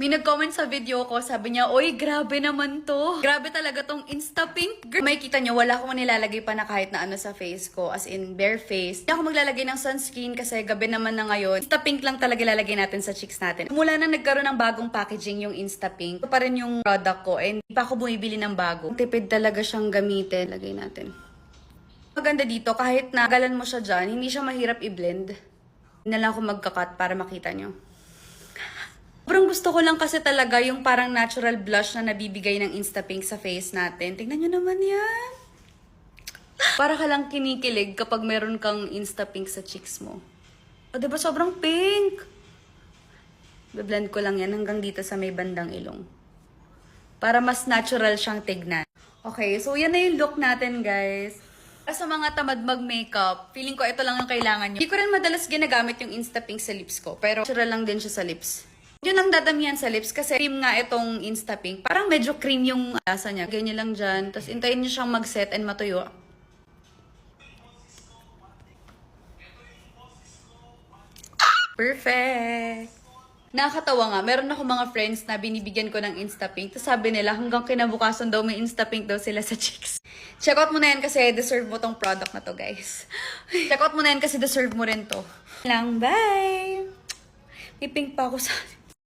May nag-comment sa video ko, sabi niya, "Oy, grabe naman to. Grabe talaga tong Instapink." May kita niyo, wala akong nilalagay pa na kahit na ano sa face ko, as in bare face. Hindi ako maglalagay ng sunscreen kasi gabi naman na ngayon. Instapink lang talaga ilalagay natin sa cheeks natin. Mula na nagkaroon ng bagong packaging yung Instapink, ito pa rin yung product ko and hindi pa ako bumibili ng bago. Tipid talaga siyang gamitin. Lagay natin. Maganda dito, kahit nagalan mo siya dyan, hindi siya mahirap i-blend. Hindi na lang ako magkakat para makita nyo. Sobrang gusto ko lang kasi talaga yung parang natural blush na nabibigay ng Instapink sa face natin. Tingnan nyo naman yan. Para ka lang kinikilig kapag meron kang Instapink sa cheeks mo. O diba sobrang pink? Be-blend ko lang yan hanggang dito sa may bandang ilong. Para mas natural siyang tignan. Okay, so yan na yung look natin, guys. Sa mga tamad mag-makeup, feeling ko ito lang yung kailangan nyo. Hindi ko rin madalas ginagamit yung Instapink sa lips ko, pero natural lang din siya sa lips. Yun ang dadamihan sa lips kasi cream nga itong Instapink. Parang medyo cream yung lasa niya. Ganyan lang dyan. Tapos intayin nyo siyang mag-set and matuyo. Perfect! Nakakatawa nga. Meron ako mga friends na binibigyan ko ng Instapink. Tapos sabi nila hanggang kinabukasan daw may Instapink daw sila sa cheeks. Check out mo na yan kasi deserve mo tong product na to, guys. Check out mo na yan kasi deserve mo rin to. Lang, bye! May pink pa ako sa...